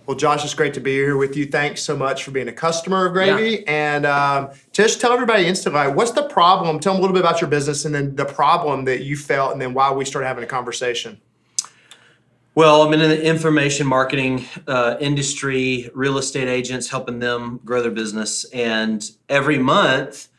Well, Josh, it's great to be here with you. Thanks so much for being a customer of Gravy. Yeah. And just tell everybody instantly, what's the problem? Tell them a little bit about your business and then the problem that you felt and then why we started having a conversation. Well, I'm in the information marketing industry, real estate agents, helping them grow their business. And every month,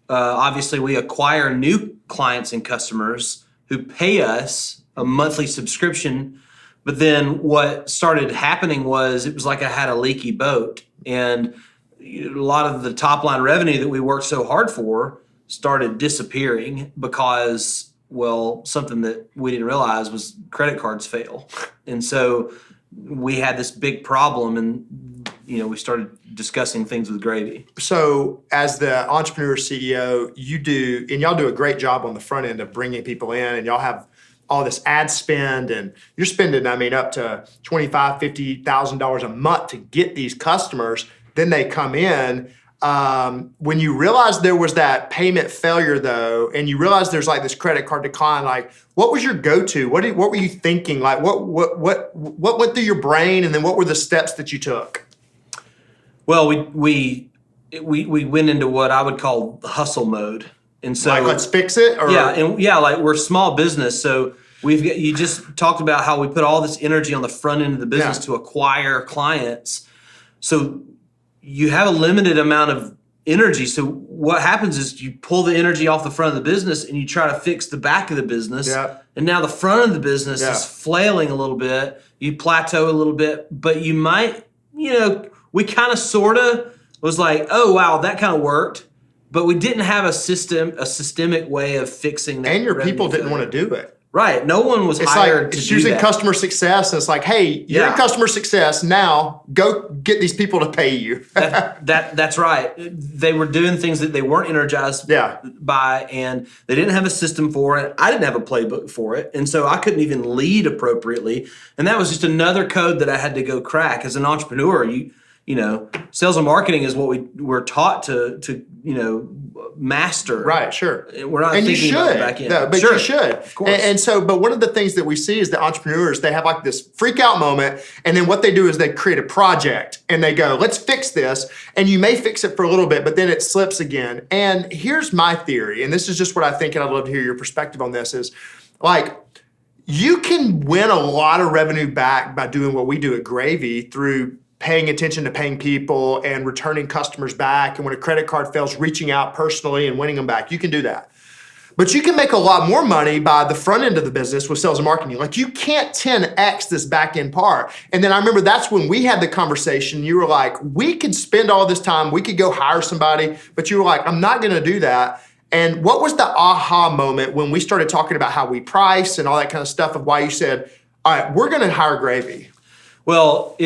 obviously, we acquire new clients and customers who pay us a monthly subscription. But then what started happening was it was like I had a leaky boat. And a lot of the top line revenue that we worked so hard for started disappearing because, well, something that we didn't realize was credit cards fail. And so we had this big problem, and we started discussing things with Gravy. So as the entrepreneur CEO, y'all do a great job on the front end of bringing people in, and y'all have all this ad spend, and you're spending, up to $25,000, $50,000 a month to get these customers. Then they come in. When you realized there was that payment failure though, and you realized there's like this credit card decline, like what was your go-to? What were you thinking? Like what went through your brain, and then what were the steps that you took? Well, we went into what I would call hustle mode. And so like, let's fix it? Or? Like we're small business. So you just talked about how we put all this energy on the front end of the business to acquire clients. So you have a limited amount of energy. So what happens is you pull the energy off the front of the business and you try to fix the back of the business. Yeah. And now the front of the business is flailing a little bit. You plateau a little bit, but you might, we kind of sort of was like, oh, wow, that kind of worked. But we didn't have a systemic way of fixing that. And your people didn't want to do it. Right. No one was hired to do that. It's using customer success. And it's like, hey, you're in customer success. Now go get these people to pay you. That's right. They were doing things that they weren't energized by, and they didn't have a system for it. I didn't have a playbook for it. And so I couldn't even lead appropriately. And that was just another code that I had to go crack. As an entrepreneur, sales and marketing is what we're taught to master. Right, sure. We're not thinking about the back end. No, but sure. you should. Of course. But one of the things that we see is that entrepreneurs, they have like this freak out moment, and then what they do is they create a project and they go, let's fix this. And you may fix it for a little bit, but then it slips again. And here's my theory, and this is just what I think, and I'd love to hear your perspective on this, is like, you can win a lot of revenue back by doing what we do at Gravy through paying attention to paying people and returning customers back. And when a credit card fails, reaching out personally and winning them back. You can do that. But you can make a lot more money by the front end of the business with sales and marketing. Like you can't 10X this back end part. And then I remember that's when we had the conversation. You were like, we could spend all this time. We could go hire somebody. But you were like, I'm not going to do that. And what was the aha moment when we started talking about how we price and all that kind of stuff of why you said, all right, we're going to hire Gravy? Well,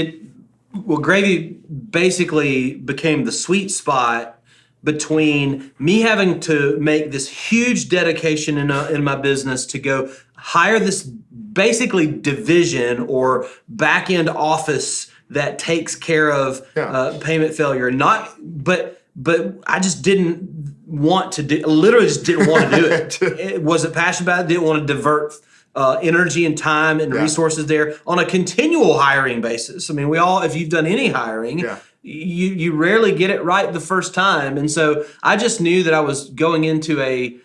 Gravy basically became the sweet spot between me having to make this huge dedication in my business to go hire this basically division or back end office that takes care of payment failure. But I just didn't want to do. Literally, just didn't want to do it. It wasn't passionate about it. Didn't want to divert energy and time and resources there on a continual hiring basis. I mean, if you've done any hiring, you rarely get it right the first time. And so I just knew that I was going into a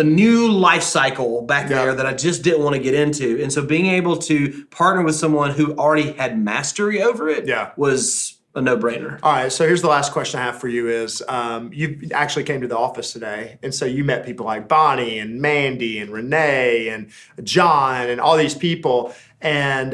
new life cycle back there that I just didn't want to get into. And so being able to partner with someone who already had mastery over it was a no-brainer. All right, so here's the last question I have for you is, you actually came to the office today, and so you met people like Bonnie and Mandy and Renee and John and all these people, and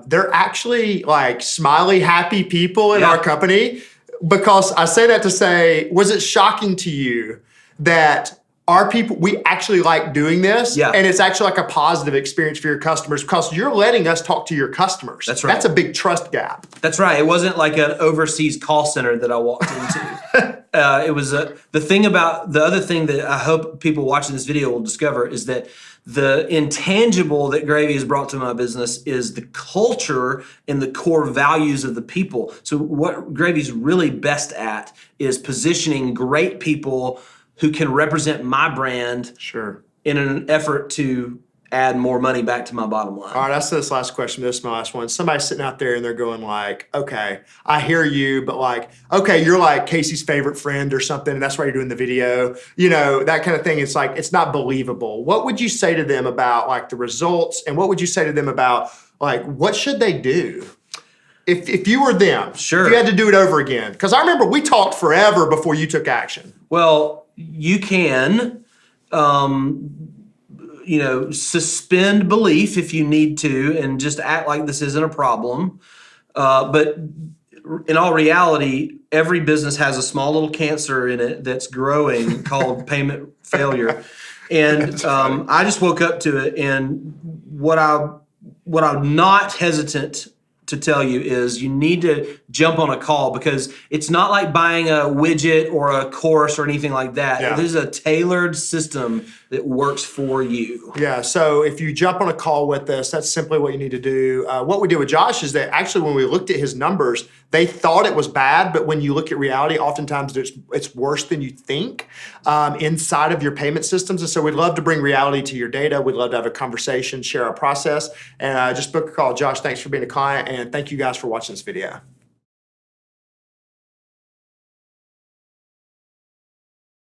they're actually like smiley, happy people in our company, because I say that to say, was it shocking to you that our people, we actually like doing this, and it's actually like a positive experience for your customers because you're letting us talk to your customers. That's right. That's a big trust gap. That's right. It wasn't like an overseas call center that I walked into. It was the other thing that I hope people watching this video will discover is that the intangible that Gravy has brought to my business is the culture and the core values of the people. So what Gravy's really best at is positioning great people who can represent my brand in an effort to add more money back to my bottom line. All right, that's this last question. This is my last one. Somebody's sitting out there and they're going like, okay, I hear you, but like, okay, you're like Casey's favorite friend or something, and that's why you're doing the video, you know, that kind of thing. It's like, it's not believable. What would you say to them about like the results, and what would you say to them about like, what should they do? If you were them, Sure. if you had to do it over again. Because I remember we talked forever before you took action. Well, you can, suspend belief if you need to and just act like this isn't a problem. But in all reality, every business has a small little cancer in it that's growing called payment failure. And I just woke up to it, and what I'm not hesitant to tell you is you need to jump on a call, because it's not like buying a widget or a course or anything like that. Yeah. There's a tailored system that works for you. Yeah, so if you jump on a call with us, that's simply what you need to do. What we did with Josh is that actually when we looked at his numbers, they thought it was bad, but when you look at reality, oftentimes it's worse than you think inside of your payment systems. And so we'd love to bring reality to your data. We'd love to have a conversation, share our process, and just book a call. Josh, thanks for being a client, and thank you guys for watching this video.